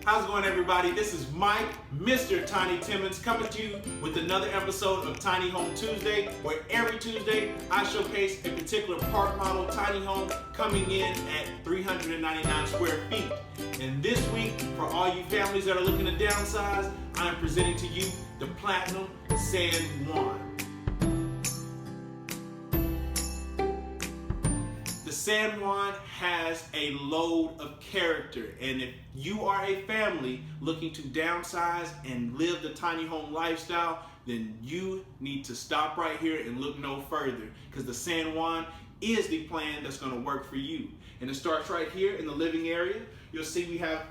How's it going, everybody? This is Mike, Mr. Tiny Timmons, coming to you with another episode of Tiny Home Tuesday, where every Tuesday I showcase a particular park model tiny home coming in at 399 square feet. And this week, for all you families that are looking to downsize, I'm presenting to you the Platinum San Juan. The San Juan has a load of character, and if you are a family looking to downsize and live the tiny home lifestyle, then you need to stop right here and look no further, because the San Juan is the plan that's going to work for you. And it starts right here in the living area. You'll see we have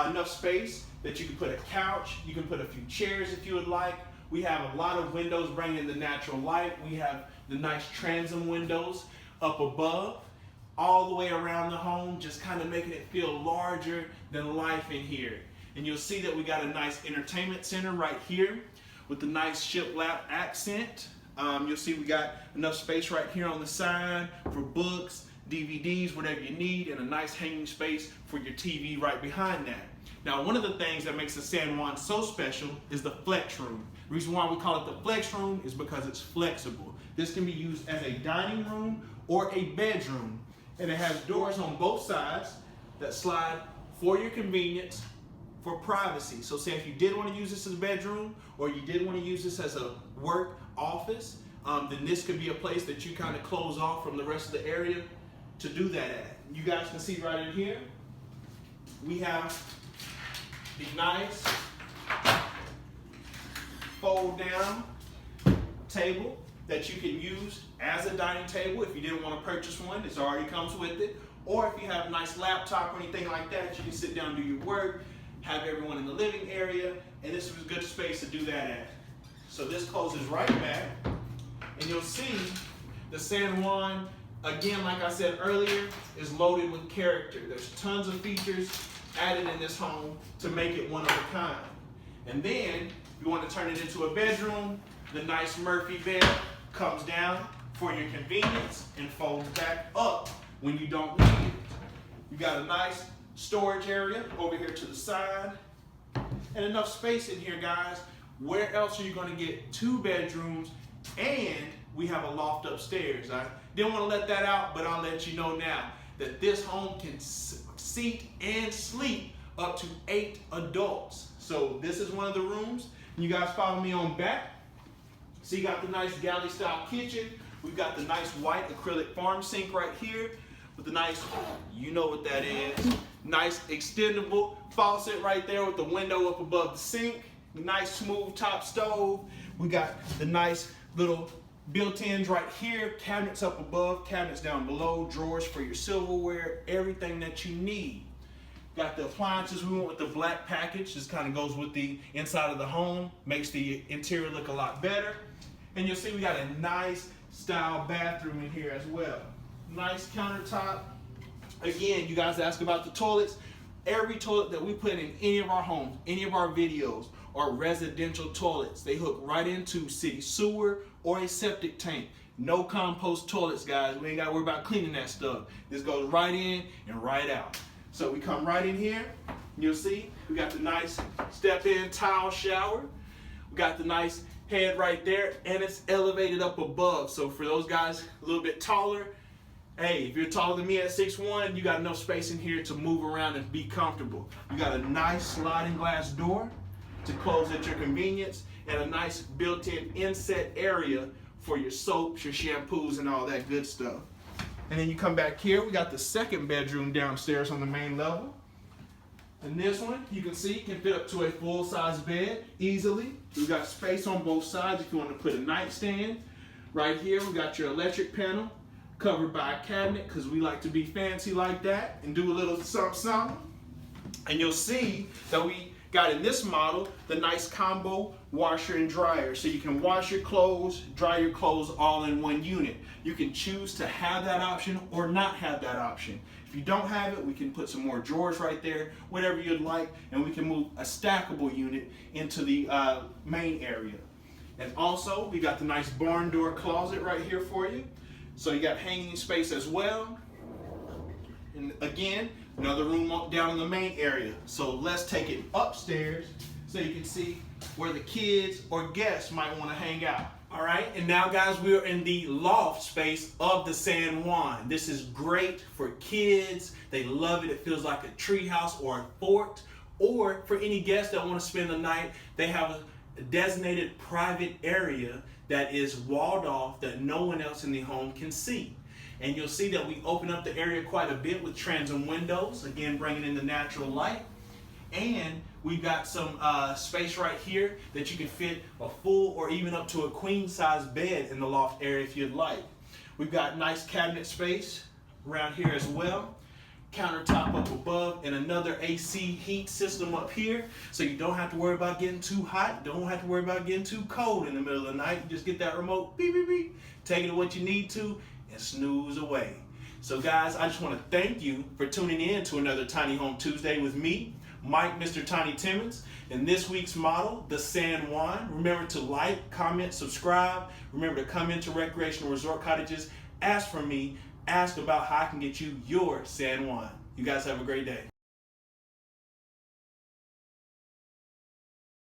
enough space that you can put a couch, you can put a few chairs if you would like. We have a lot of windows bringing the natural light. We have the nice transom windows up above, all the way around the home, just kind of making it feel larger than life in here. And you'll see that we got a nice entertainment center right here with the nice shiplap accent. You'll see we got enough space right here on the side for books, DVDs, whatever you need, and a nice hanging space for your TV right behind that. Now, one of the things that makes the San Juan so special is the flex room. The reason why we call it the flex room is because it's flexible. This can be used as a dining room or a bedroom. And it has doors on both sides that slide for your convenience, for privacy. So say if you did want to use this as a bedroom, or you did want to use this as a work office, then this could be a place that you kind of close off from the rest of the area to do that at. You guys can see right in here, we have the nice fold down table that you can use as a dining table. If you didn't want to purchase one, it already comes with it. Or if you have a nice laptop or anything like that, you can sit down and do your work, have everyone in the living area, and this is a good space to do that at. So this closes right back, and you'll see the San Juan, again, like I said earlier, is loaded with character. There's tons of features added in this home to make it one of a kind. And then, if you want to turn it into a bedroom, the nice Murphy bed comes down for your convenience and folds back up when you don't need it. You got a nice storage area over here to the side, and enough space in here, guys. Where else are you going to get 2 bedrooms, and we have a loft upstairs? I didn't want to let that out, but I'll let you know now that this home can seat and sleep up to 8 adults. So this is one of the rooms. You guys follow me on back. So you got the nice galley style kitchen. We've got the nice white acrylic farm sink right here with the nice, you know what that is, nice extendable faucet right there with the window up above the sink. Nice smooth top stove. We got the nice little built-ins right here, cabinets up above, cabinets down below, drawers for your silverware, everything that you need. Got the appliances we went with the black package. This kind of goes with the inside of the home, makes the interior look a lot better. And you'll see we got a nice style bathroom in here as well. Nice countertop. Again, you guys ask about the toilets. Every toilet that we put in any of our homes, any of our videos, are residential toilets. They hook right into city sewer or a septic tank. No compost toilets, guys. We ain't got to worry about cleaning that stuff. This goes right in and right out. So we come right in here. You'll see we got the nice step-in tile shower. We got the nice head right there, and it's elevated up above. So for those guys a little bit taller, hey, if you're taller than me at 6'1", you got enough space in here to move around and be comfortable. You got a nice sliding glass door to close at your convenience, and a nice built-in inset area for your soaps, your shampoos, and all that good stuff. And then you come back here, we got the second bedroom downstairs on the main level. And this one, you can see, can fit up to a full-size bed easily. We've got space on both sides if you want to put a nightstand. Right here, we got your electric panel covered by a cabinet, because we like to be fancy like that and do a little something. And you'll see that we got in this model the nice combo washer and dryer, so you can wash your clothes, dry your clothes all in one unit. You can choose to have that option or not have that option. If you don't have it, we can put some more drawers right there, whatever you'd like, and we can move a stackable unit into the main area. And also, we got the nice barn door closet right here for you. So you got hanging space as well. And again, another room up down in the main area. So let's take it upstairs so you can see where the kids or guests might want to hang out. All right, and now guys, we are in the loft space of the San Juan. This is great for kids. They love it. It feels like a tree house or a fort. Or for any guests that want to spend the night, they have a designated private area that is walled off that no one else in the home can see. And you'll see that we open up the area quite a bit with transom windows, again bringing in the natural light. And we've got some space right here that you can fit a full or even up to a queen size bed in the loft area if you'd like. We've got nice cabinet space around here as well. Countertop up above and another AC heat system up here, so you don't have to worry about getting too hot, don't have to worry about getting too cold in the middle of the night. You just get that remote, beep, beep, beep, take it to what you need to, and snooze away. So guys, I just want to thank you for tuning in to another Tiny Home Tuesday with me, Mike, Mr. Tiny Timmons, and this week's model, the San Juan. Remember to like, comment, subscribe. Remember to come into Recreational Resort Cottages, ask for me, ask about how I can get you your San Juan. You guys have a great day.